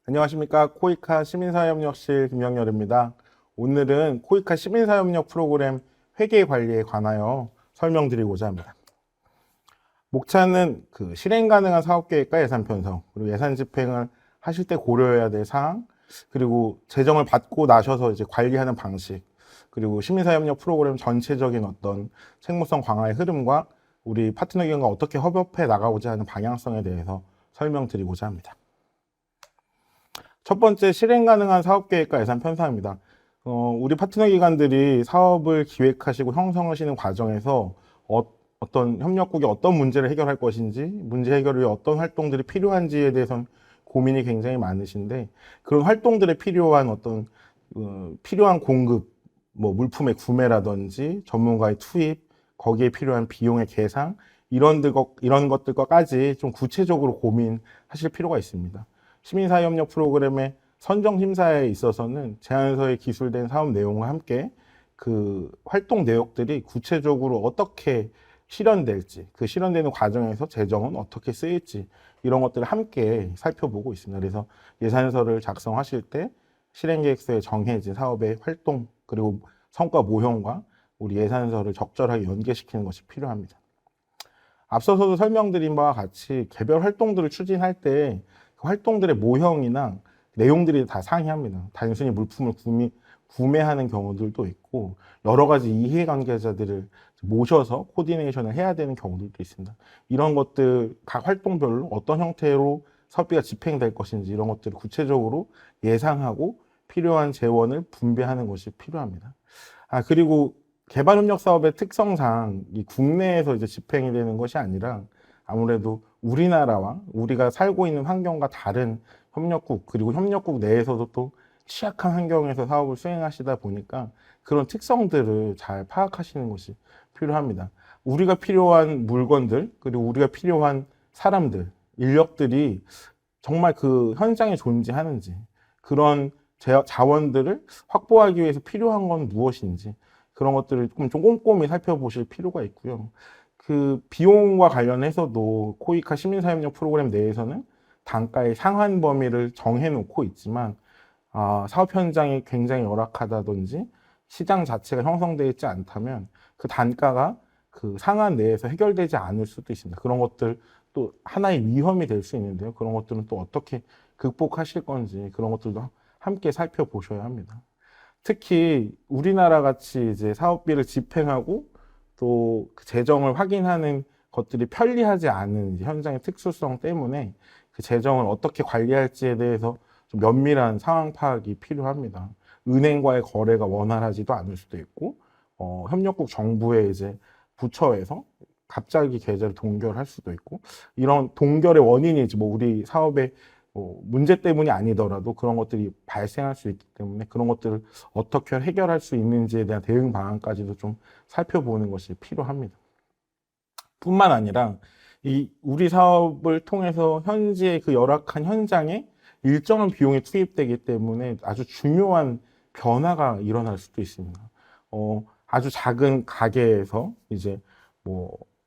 안녕하십니까. 코이카 시민사회협력실 김영열입니다. 오늘은 코이카 시민사회협력 프로그램 회계 관리에 관하여 설명드리고자 합니다. 목차는 실행 가능한 사업계획과 예산 편성, 그리고 예산 집행을 하실 때 고려해야 될 사항, 그리고 재정을 받고 나셔서 이제 관리하는 방식, 그리고 시민사회협력 프로그램 전체적인 어떤 책무성 강화의 흐름과 우리 파트너 기관과 어떻게 협업해 나가고자 하는 방향성에 대해서 설명드리고자 합니다. 첫 번째, 실행 가능한 사업 계획과 예산 편성입니다. 우리 파트너 기관들이 사업을 기획하시고 형성하시는 과정에서 어떤 협력국이 어떤 문제를 해결할 것인지, 문제 해결을 위해 어떤 활동들이 필요한지에 대해서는 고민이 굉장히 많으신데, 그런 활동들에 필요한 필요한 공급, 물품의 구매라든지 전문가의 투입, 거기에 필요한 비용의 계상, 이런 것들과까지 좀 구체적으로 고민하실 필요가 있습니다. 시민사회협력 프로그램의 선정 심사에 있어서는 제안서에 기술된 사업 내용과 함께 그 활동 내역들이 구체적으로 어떻게 실현될지, 그 실현되는 과정에서 재정은 어떻게 쓰일지, 이런 것들을 함께 살펴보고 있습니다. 그래서 예산서를 작성하실 때 실행계획서에 정해진 사업의 활동, 그리고 성과 모형과 우리 예산서를 적절하게 연계시키는 것이 필요합니다. 앞서서도 설명드린 바와 같이 개별 활동들을 추진할 때 그 활동들의 모형이나 내용들이 다 상이합니다. 단순히 물품을 구매하는 경우들도 있고, 여러 가지 이해관계자들을 모셔서 코디네이션을 해야 되는 경우들도 있습니다. 이런 것들 각 활동별로 어떤 형태로 사업비가 집행될 것인지, 이런 것들을 구체적으로 예상하고 필요한 재원을 분배하는 것이 필요합니다. 그리고 개발협력 사업의 특성상 이 국내에서 이제 집행이 되는 것이 아니라, 아무래도 우리나라와 우리가 살고 있는 환경과 다른 협력국, 그리고 협력국 내에서도 또 취약한 환경에서 사업을 수행하시다 보니까 그런 특성들을 잘 파악하시는 것이 필요합니다. 우리가 필요한 물건들, 그리고 우리가 필요한 사람들, 인력들이 정말 그 현장에 존재하는지, 그런 자원들을 확보하기 위해서 필요한 건 무엇인지, 그런 것들을 좀 꼼꼼히 살펴보실 필요가 있고요. 그 비용과 관련해서도 코이카 시민사회협력 프로그램 내에서는 단가의 상한 범위를 정해놓고 있지만, 사업 현장이 굉장히 열악하다든지 시장 자체가 형성되어 있지 않다면 그 단가가 그 상한 내에서 해결되지 않을 수도 있습니다. 그런 것들 또 하나의 위험이 될 수 있는데요. 그런 것들은 또 어떻게 극복하실 건지, 그런 것들도 함께 살펴보셔야 합니다. 특히 우리나라 같이 이제 사업비를 집행하고 또 그 재정을 확인하는 것들이 편리하지 않은 이제 현장의 특수성 때문에 그 재정을 어떻게 관리할지에 대해서 좀 면밀한 상황 파악이 필요합니다. 은행과의 거래가 원활하지도 않을 수도 있고, 협력국 정부의 이제 부처에서 갑자기 계좌를 동결할 수도 있고, 이런 동결의 원인이 이제 우리 사업의 문제 때문이 아니더라도 그런 것들이 발생할 수 있기 때문에 그런 것들을 어떻게 해결할 수 있는지에 대한 대응 방안까지도 좀 살펴보는 것이 필요합니다. 뿐만 아니라 우리 사업을 통해서 현지의 그 열악한 현장에 일정한 비용이 투입되기 때문에 아주 중요한 변화가 일어날 수도 있습니다. 아주 작은 가게에서 이제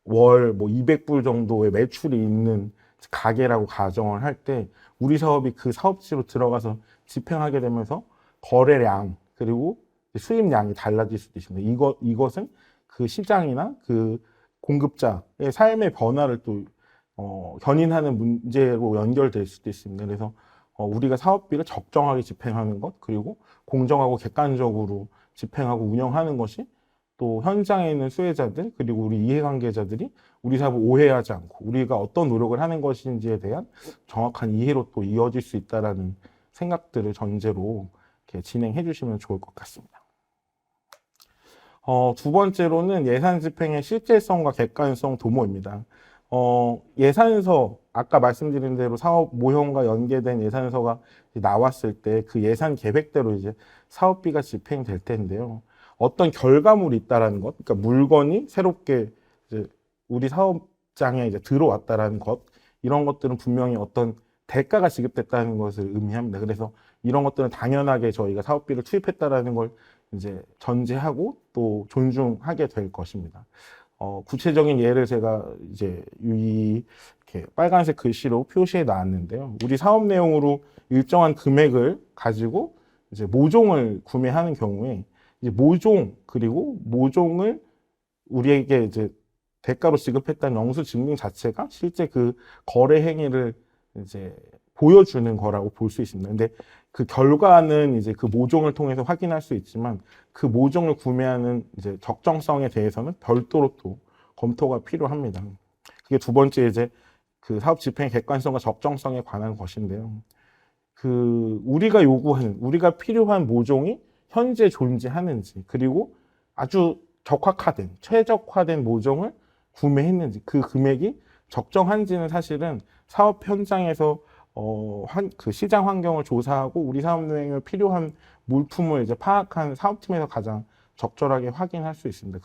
월 200불 정도의 매출이 있는 가게라고 가정을 할 때 우리 사업이 그 사업지로 들어가서 집행하게 되면서 거래량 그리고 수입량이 달라질 수도 있습니다. 이것은 그 시장이나 그 공급자의 삶의 변화를 또 견인하는 문제로 연결될 수도 있습니다. 그래서 우리가 사업비를 적정하게 집행하는 것, 그리고 공정하고 객관적으로 집행하고 운영하는 것이 또 현장에 있는 수혜자들, 그리고 우리 이해관계자들이 우리 사업을 오해하지 않고 우리가 어떤 노력을 하는 것인지에 대한 정확한 이해로 또 이어질 수 있다는 생각들을 전제로 이렇게 진행해 주시면 좋을 것 같습니다. 두 번째로는 예산 집행의 실질성과 객관성 도모입니다. 예산서, 아까 말씀드린 대로 사업 모형과 연계된 예산서가 나왔을 때 그 예산 계획대로 이제 사업비가 집행될 텐데요. 어떤 결과물이 있다라는 것, 그러니까 물건이 새롭게 이제 우리 사업장에 이제 들어왔다라는 것, 이런 것들은 분명히 어떤 대가가 지급됐다는 것을 의미합니다. 그래서 이런 것들은 당연하게 저희가 사업비를 투입했다라는 걸 이제 전제하고 또 존중하게 될 것입니다. 구체적인 예를 제가 이제 이 이렇게 빨간색 글씨로 표시해 놨는데요. 우리 사업 내용으로 일정한 금액을 가지고 이제 모종을 구매하는 경우에 이제 모종 그리고 모종을 우리에게 이제 대가로 지급했다는 영수 증명 자체가 실제 그 거래 행위를 이제 보여주는 거라고 볼 수 있습니다. 근데 그 결과는 이제 그 모종을 통해서 확인할 수 있지만 그 모종을 구매하는 이제 적정성에 대해서는 별도로 또 검토가 필요합니다. 그게 두 번째 이제 그 사업 집행의 객관성과 적정성에 관한 것인데요. 그 우리가 요구하는 우리가 필요한 모종이 현재 존재하는지 그리고 아주 적확화된 최적화된 모종을 구매했는지 그 금액이 적정한지는 사실은 사업 현장에서 그 시장 환경을 조사하고 우리 사업 내에 필요한 물품을 이제 파악한 사업팀에서 가장 적절하게 확인할 수 있습니다.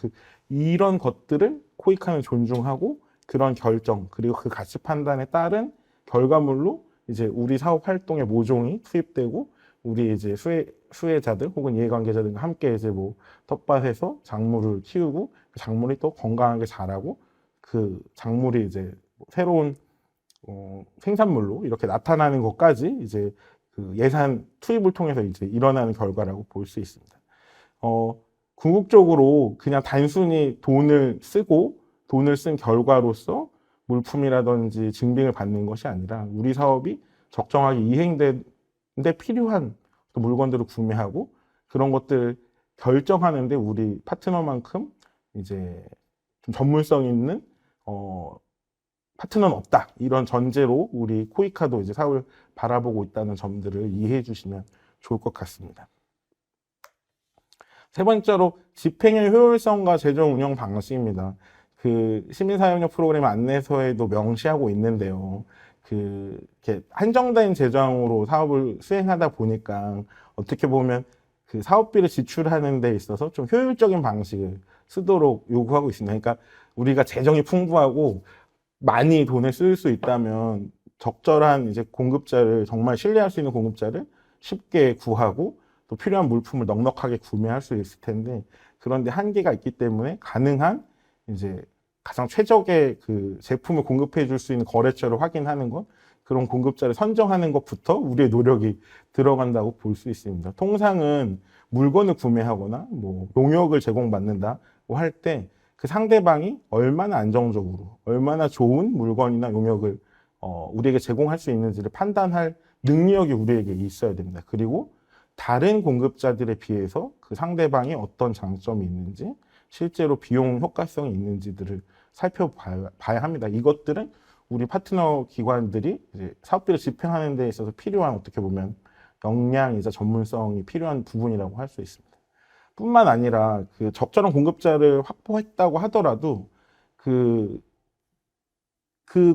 이런 것들을 코이카는 존중하고 그런 결정 그리고 그 가치 판단에 따른 결과물로 이제 우리 사업 활동에 모종이 투입되고 우리 이제 수혜자들 혹은 이해관계자들과 함께 이제 뭐 텃밭에서 작물을 키우고 그 작물이 또 건강하게 자라고 그 작물이 이제 새로운 생산물로 이렇게 나타나는 것까지 이제 그 예산 투입을 통해서 이제 일어나는 결과라고 볼 수 있습니다. 궁극적으로 그냥 단순히 돈을 쓰고 돈을 쓴 결과로서 물품이라든지 증빙을 받는 것이 아니라 우리 사업이 적정하게 이행되는데 필요한 또 물건들을 구매하고 그런 것들을 결정하는데 우리 파트너만큼 이제 좀 전문성 있는 파트너는 없다. 이런 전제로 우리 코이카도 이제 사업을 바라보고 있다는 점들을 이해해 주시면 좋을 것 같습니다. 세 번째로 집행의 효율성과 재정 운영 방식입니다. 그 시민사회협력 프로그램 안내서에도 명시하고 있는데요. 이렇게 한정된 재정으로 사업을 수행하다 보니까 어떻게 보면 그 사업비를 지출하는 데 있어서 좀 효율적인 방식을 쓰도록 요구하고 있습니다. 그러니까 우리가 재정이 풍부하고 많이 돈을 쓸 수 있다면 적절한 이제 공급자를 정말 신뢰할 수 있는 공급자를 쉽게 구하고 또 필요한 물품을 넉넉하게 구매할 수 있을 텐데 그런데 한계가 있기 때문에 가능한 이제 가장 최적의 그 제품을 공급해 줄 수 있는 거래처를 확인하는 것 그런 공급자를 선정하는 것부터 우리의 노력이 들어간다고 볼 수 있습니다. 통상은 물건을 구매하거나 뭐 용역을 제공받는다고 할 때 그 상대방이 얼마나 안정적으로 얼마나 좋은 물건이나 용역을 우리에게 제공할 수 있는지를 판단할 능력이 우리에게 있어야 됩니다. 그리고 다른 공급자들에 비해서 그 상대방이 어떤 장점이 있는지 실제로 비용 효과성이 있는지들을 살펴봐야 합니다. 이것들은 우리 파트너 기관들이 이제 사업비를 집행하는 데 있어서 필요한 어떻게 보면 역량이자 전문성이 필요한 부분이라고 할 수 있습니다. 뿐만 아니라 그 적절한 공급자를 확보했다고 하더라도 그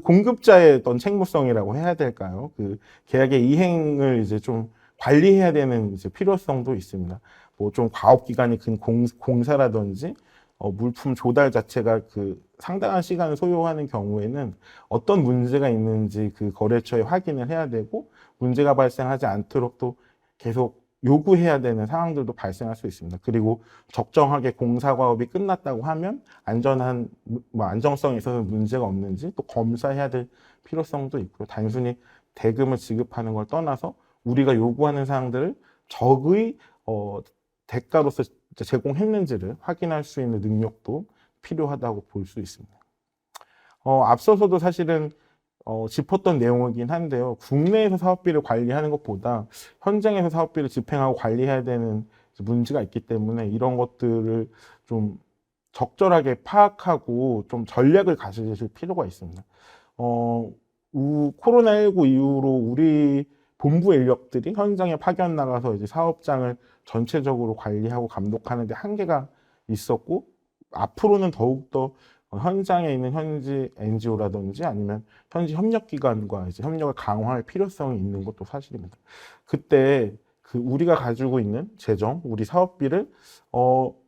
공급자의 어떤 책무성이라고 해야 될까요? 그 계약의 이행을 이제 좀 관리해야 되는 이제 필요성도 있습니다. 뭐 좀 과업 기간이 긴 공사라든지 물품 조달 자체가 그 상당한 시간을 소요하는 경우에는 어떤 문제가 있는지 그 거래처에 확인을 해야 되고 문제가 발생하지 않도록 또 계속 요구해야 되는 상황들도 발생할 수 있습니다. 그리고 적정하게 공사 과업이 끝났다고 하면 안정성에 있어서 문제가 없는지 또 검사해야 될 필요성도 있고요. 단순히 대금을 지급하는 걸 떠나서 우리가 요구하는 사항들을 적의 대가로서 제공했는지를 확인할 수 있는 능력도 필요하다고 볼 수 있습니다. 앞서서도 사실은 짚었던 내용이긴 한데요. 국내에서 사업비를 관리하는 것보다 현장에서 사업비를 집행하고 관리해야 되는 문제가 있기 때문에 이런 것들을 좀 적절하게 파악하고 좀 전략을 가지실 필요가 있습니다. 코로나19 이후로 우리 본부 인력들이 현장에 파견 나가서 이제 사업장을 전체적으로 관리하고 감독하는 데 한계가 있었고 앞으로는 더욱더 현장에 있는 현지 NGO라든지 아니면 현지 협력기관과 이제 협력을 강화할 필요성이 있는 것도 사실입니다. 그때 그 우리가 가지고 있는 재정, 우리 사업비를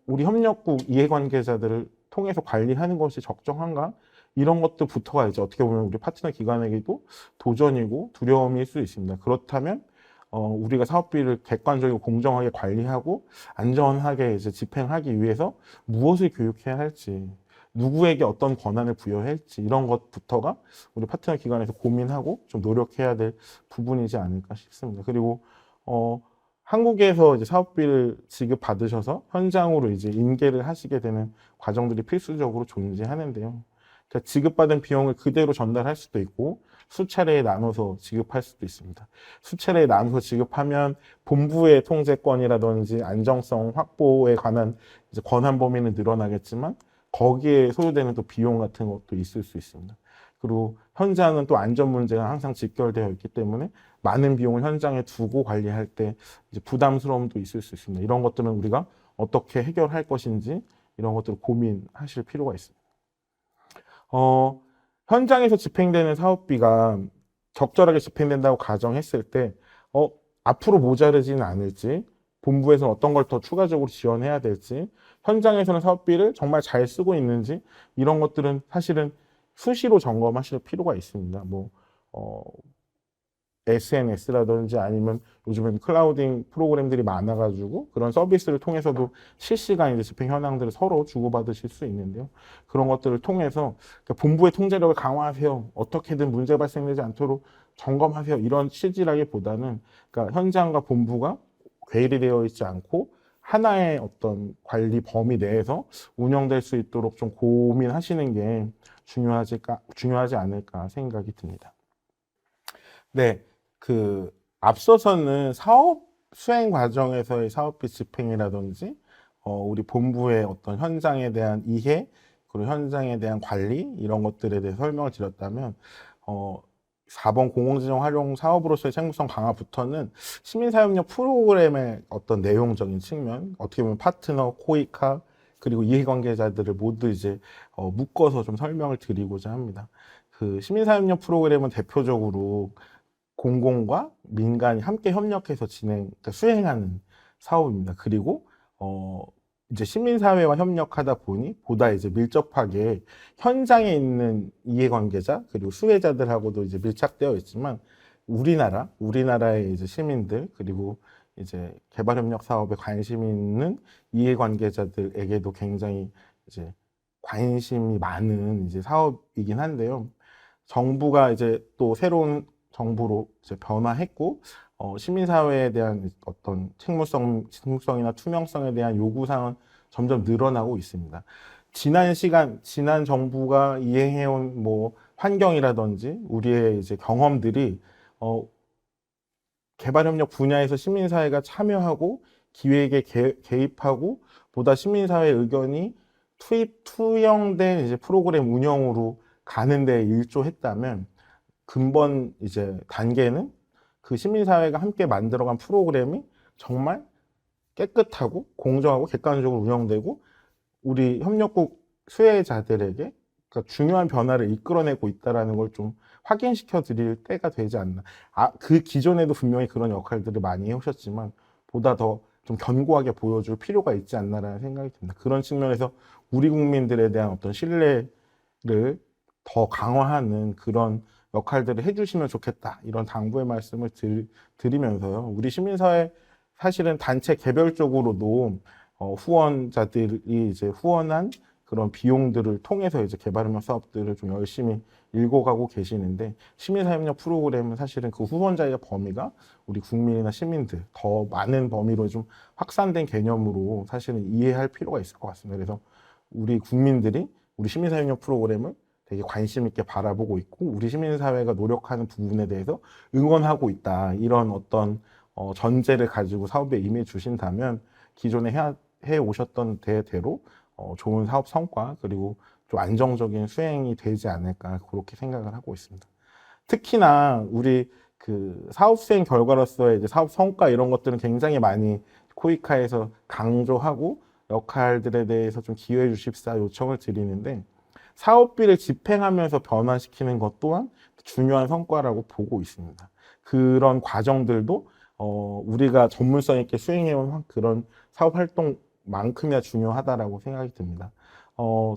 우리 협력국 이해관계자들을 통해서 관리하는 것이 적정한가? 이런 것들부터가 이제 어떻게 보면 우리 파트너 기관에게도 도전이고 두려움일 수 있습니다. 그렇다면 우리가 사업비를 객관적이고 공정하게 관리하고 안전하게 이제 집행하기 위해서 무엇을 교육해야 할지 누구에게 어떤 권한을 부여할지 이런 것부터가 우리 파트너 기관에서 고민하고 좀 노력해야 될 부분이지 않을까 싶습니다. 그리고 한국에서 이제 사업비를 지급받으셔서 현장으로 이제 인계를 하시게 되는 과정들이 필수적으로 존재하는데요. 그러니까 지급받은 비용을 그대로 전달할 수도 있고 수차례에 나눠서 지급할 수도 있습니다. 수차례에 나눠서 지급하면 본부의 통제권이라든지 안정성 확보에 관한 이제 권한 범위는 늘어나겠지만 거기에 소요되는 또 비용 같은 것도 있을 수 있습니다. 그리고 현장은 또 안전 문제가 항상 직결되어 있기 때문에 많은 비용을 현장에 두고 관리할 때 이제 부담스러움도 있을 수 있습니다. 이런 것들은 우리가 어떻게 해결할 것인지 이런 것들을 고민하실 필요가 있습니다. 현장에서 집행되는 사업비가 적절하게 집행된다고 가정했을 때 앞으로 모자르지는 않을지, 본부에서는 어떤 걸 더 추가적으로 지원해야 될지, 현장에서는 사업비를 정말 잘 쓰고 있는지 이런 것들은 사실은 수시로 점검하실 필요가 있습니다. SNS라든지 아니면 요즘엔 클라우딩 프로그램들이 많아가지고 그런 서비스를 통해서도 실시간 이제 집행 현황들을 서로 주고받으실 수 있는데요. 그런 것들을 통해서 본부의 통제력을 강화하세요. 어떻게든 문제 발생되지 않도록 점검하세요. 이런 취지라기보다는 그러니까 현장과 본부가 괴리되어 있지 않고 하나의 어떤 관리 범위 내에서 운영될 수 있도록 좀 고민하시는 게 중요하지 않을까 생각이 듭니다. 네, 앞서서는 사업 수행 과정에서의 사업비 집행이라든지, 우리 본부의 어떤 현장에 대한 이해, 그리고 현장에 대한 관리, 이런 것들에 대해 설명을 드렸다면, 4번 공공지정 활용 사업으로서의 책무성 강화부터는 시민사업력 프로그램의 어떤 내용적인 측면, 어떻게 보면 파트너, 코이카, 그리고 이해관계자들을 모두 이제 묶어서 좀 설명을 드리고자 합니다. 시민사업력 프로그램은 대표적으로 공공과 민간이 함께 협력해서 그러니까 수행하는 사업입니다. 그리고 이제 시민사회와 협력하다 보니 보다 이제 밀접하게 현장에 있는 이해관계자 그리고 수혜자들하고도 이제 밀착되어 있지만 우리나라의 이제 시민들 그리고 이제 개발협력 사업에 관심 있는 이해관계자들에게도 굉장히 이제 관심이 많은 이제 사업이긴 한데요. 정부가 이제 또 새로운 정부로 이제 변화했고 시민사회에 대한 어떤 책무성이나 투명성에 대한 요구사항은 점점 늘어나고 있습니다. 지난 정부가 이행해온 환경이라든지 우리의 이제 경험들이 개발협력 분야에서 시민사회가 참여하고 기획에 개입하고 보다 시민사회 의견이 투영된 이제 프로그램 운영으로 가는데 일조했다면 근본 이제 단계는 그 시민사회가 함께 만들어간 프로그램이 정말 깨끗하고 공정하고 객관적으로 운영되고 우리 협력국 수혜자들에게 그러니까 중요한 변화를 이끌어내고 있다는 걸 좀 확인시켜 드릴 때가 되지 않나. 그 기존에도 분명히 그런 역할들을 많이 해오셨지만 보다 더 좀 견고하게 보여줄 필요가 있지 않나라는 생각이 듭니다. 그런 측면에서 우리 국민들에 대한 어떤 신뢰를 더 강화하는 그런 역할들을 해주시면 좋겠다. 이런 당부의 말씀을 드리면서요. 우리 시민사회 사실은 단체 개별적으로도 후원자들이 이제 후원한 그런 비용들을 통해서 이제 개발협력 사업들을 좀 열심히 일궈가고 계시는데 시민사회협력 프로그램은 사실은 그 후원자의 범위가 우리 국민이나 시민들 더 많은 범위로 좀 확산된 개념으로 사실은 이해할 필요가 있을 것 같습니다. 그래서 우리 국민들이 우리 시민사회협력 프로그램을 되게 관심 있게 바라보고 있고 우리 시민사회가 노력하는 부분에 대해서 응원하고 있다. 이런 어떤 전제를 가지고 사업에 임해 주신다면 기존에 해 오셨던 대로 좋은 사업 성과 그리고 좀 안정적인 수행이 되지 않을까 그렇게 생각을 하고 있습니다. 특히나 우리 사업 수행 결과로서의 이제 사업 성과 이런 것들은 굉장히 많이 코이카에서 강조하고 역할들에 대해서 좀 기여해 주십사 요청을 드리는데 사업비를 집행하면서 변화시키는 것 또한 중요한 성과라고 보고 있습니다. 그런 과정들도 우리가 전문성 있게 수행해온 그런 사업 활동만큼이나 중요하다라고 생각이 듭니다.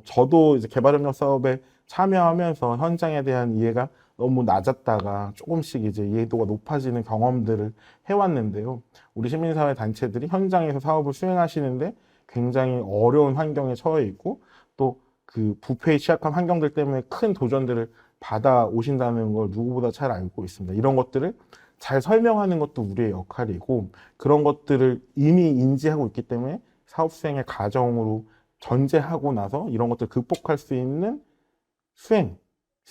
저도 이제 개발협력 사업에 참여하면서 현장에 대한 이해가 너무 낮았다가 조금씩 이제 이해도가 높아지는 경험들을 해왔는데요. 우리 시민사회 단체들이 현장에서 사업을 수행하시는데 굉장히 어려운 환경에 처해 있고 또 그 부패에 취약한 환경들 때문에 큰 도전들을 받아 오신다는 걸 누구보다 잘 알고 있습니다. 이런 것들을 잘 설명하는 것도 우리의 역할이고, 그런 것들을 이미 인지하고 있기 때문에 사업 수행의 과정으로 전제하고 나서 이런 것들을 극복할 수 있는 수행,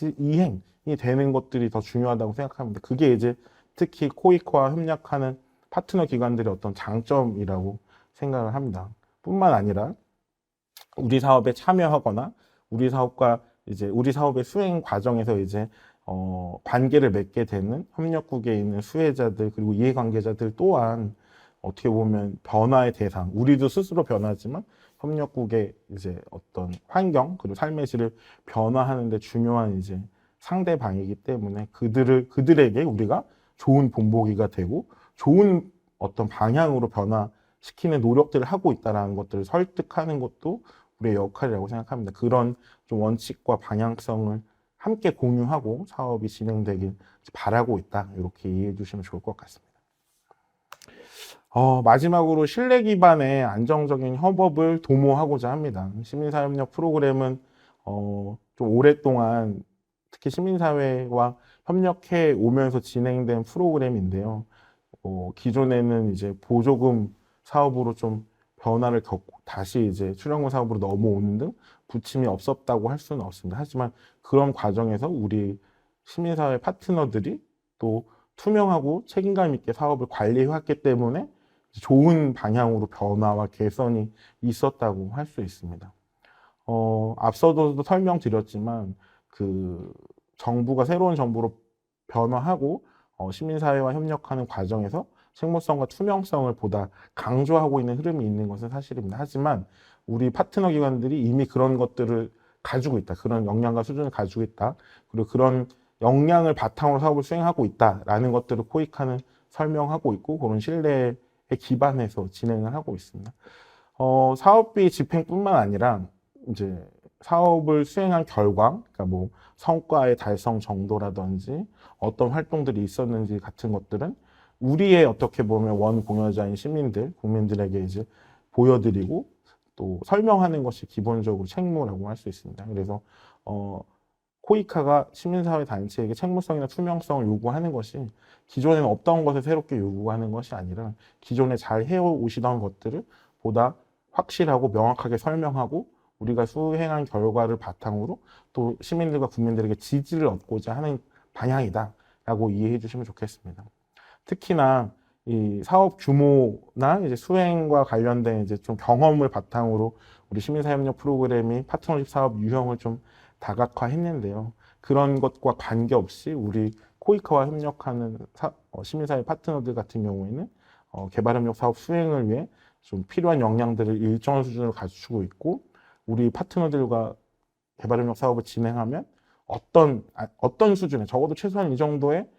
이행이 되는 것들이 더 중요하다고 생각합니다. 그게 이제 특히 코이코와 협력하는 파트너 기관들의 어떤 장점이라고 생각을 합니다. 뿐만 아니라 우리 사업에 참여하거나 우리 사업과 이제 우리 사업의 수행 과정에서 이제 관계를 맺게 되는 협력국에 있는 수혜자들 그리고 이해관계자들 또한 어떻게 보면 변화의 대상, 우리도 스스로 변하지만 협력국의 이제 어떤 환경 그리고 삶의 질을 변화하는데 중요한 이제 상대방이기 때문에 그들에게 우리가 좋은 본보기가 되고 좋은 어떤 방향으로 변화시키는 노력들을 하고 있다는 것들을 설득하는 것도 우리의 역할이라고 생각합니다. 그런 좀 원칙과 방향성을 함께 공유하고 사업이 진행되길 바라고 있다. 이렇게 이해해 주시면 좋을 것 같습니다. 마지막으로 신뢰 기반의 안정적인 협업을 도모하고자 합니다. 시민사회협력 프로그램은 좀 오랫동안 특히 시민사회와 협력해 오면서 진행된 프로그램인데요. 기존에는 이제 보조금 사업으로 좀 변화를 겪고 다시 이제 출연금 사업으로 넘어오는 등 부침이 없었다고 할 수는 없습니다. 하지만 그런 과정에서 우리 시민사회 파트너들이 또 투명하고 책임감 있게 사업을 관리해 왔기 때문에 좋은 방향으로 변화와 개선이 있었다고 할 수 있습니다. 앞서도 설명드렸지만 그 정부가 새로운 정부로 변화하고 시민사회와 협력하는 과정에서 책무성과 투명성을 보다 강조하고 있는 흐름이 있는 것은 사실입니다. 하지만 우리 파트너 기관들이 이미 그런 것들을 가지고 있다. 그런 역량과 수준을 가지고 있다. 그리고 그런 역량을 바탕으로 사업을 수행하고 있다라는 것들을 코이카는 설명하고 있고 그런 신뢰에 기반해서 진행을 하고 있습니다. 사업비 집행뿐만 아니라 이제 사업을 수행한 결과, 그러니까 뭐 성과의 달성 정도라든지 어떤 활동들이 있었는지 같은 것들은 우리의 어떻게 보면 원 공여자인 시민들, 국민들에게 이제 보여드리고 또 설명하는 것이 기본적으로 책무라고 할 수 있습니다. 그래서 코이카가 시민사회 단체에게 책무성이나 투명성을 요구하는 것이 기존에는 없던 것을 새롭게 요구하는 것이 아니라 기존에 잘 해오시던 것들을 보다 확실하고 명확하게 설명하고 우리가 수행한 결과를 바탕으로 또 시민들과 국민들에게 지지를 얻고자 하는 방향이다라고 이해해 주시면 좋겠습니다. 특히나 이 사업 규모나 이제 수행과 관련된 이제 좀 경험을 바탕으로 우리 시민사회협력 프로그램이 파트너십 사업 유형을 좀 다각화했는데요. 그런 것과 관계없이 우리 코이카와 협력하는 시민사회 파트너들 같은 경우에는 개발협력 사업 수행을 위해 좀 필요한 역량들을 일정 수준으로 갖추고 있고 우리 파트너들과 개발협력 사업을 진행하면 어떤 수준의 적어도 최소한 이 정도의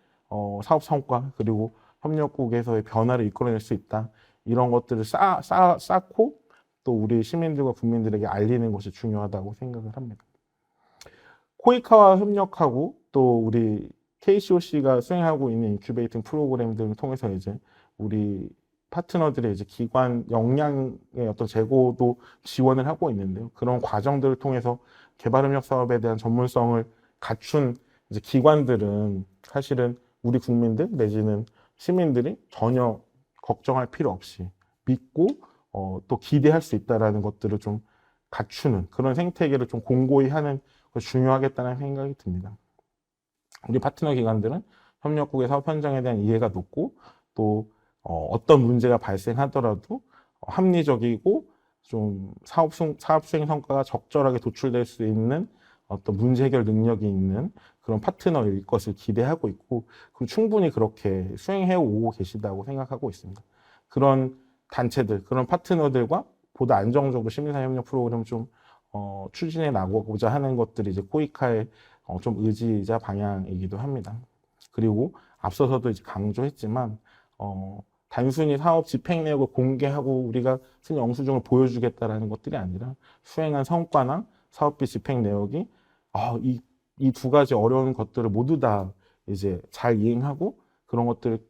사업 성과 그리고 협력국에서의 변화를 이끌어낼 수 있다. 이런 것들을 쌓고 또 우리 시민들과 국민들에게 알리는 것이 중요하다고 생각을 합니다. 코이카와 협력하고 또 우리 KCOC가 수행하고 있는 인큐베이팅 프로그램 등을 통해서 이제 우리 파트너들의 이제 기관 역량의 어떤 제고도 지원을 하고 있는데요. 그런 과정들을 통해서 개발협력 사업에 대한 전문성을 갖춘 이제 기관들은 사실은 우리 국민들 내지는 시민들이 전혀 걱정할 필요 없이 믿고 또 기대할 수 있다라는 것들을 좀 갖추는 그런 생태계를 좀 공고히 하는 것이 중요하겠다는 생각이 듭니다. 우리 파트너 기관들은 협력국의 사업 현장에 대한 이해가 높고 또 어떤 문제가 발생하더라도 합리적이고 좀 사업 수행 성과가 적절하게 도출될 수 있는 어떤 문제 해결 능력이 있는 그런 파트너일 것을 기대하고 있고 그리고 충분히 그렇게 수행해 오고 계시다고 생각하고 있습니다. 그런 단체들, 그런 파트너들과 보다 안정적으로 시민사회 협력 프로그램을 좀 추진해 나가고자 하는 것들이 이제 코이카의 좀 의지이자 방향이기도 합니다. 그리고 앞서서도 이제 강조했지만 단순히 사업 집행 내역을 공개하고 우리가 쓴 영수증을 보여주겠다라는 것들이 아니라 수행한 성과나 사업비 집행 내역이 이 두 가지 어려운 것들을 모두 다 이제 잘 이행하고 그런 것들을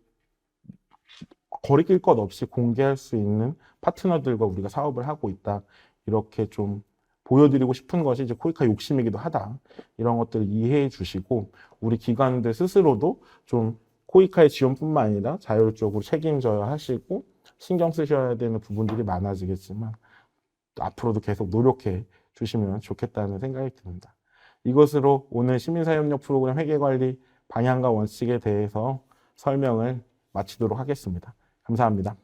거리낄 것 없이 공개할 수 있는 파트너들과 우리가 사업을 하고 있다. 이렇게 좀 보여드리고 싶은 것이 이제 코이카 욕심이기도 하다. 이런 것들을 이해해 주시고 우리 기관들 스스로도 좀 코이카의 지원뿐만 아니라 자율적으로 책임져야 하시고 신경 쓰셔야 되는 부분들이 많아지겠지만 앞으로도 계속 노력해 주시면 좋겠다는 생각이 듭니다. 이것으로 오늘 시민사회협력 프로그램 회계관리 방향과 원칙에 대해서 설명을 마치도록 하겠습니다. 감사합니다.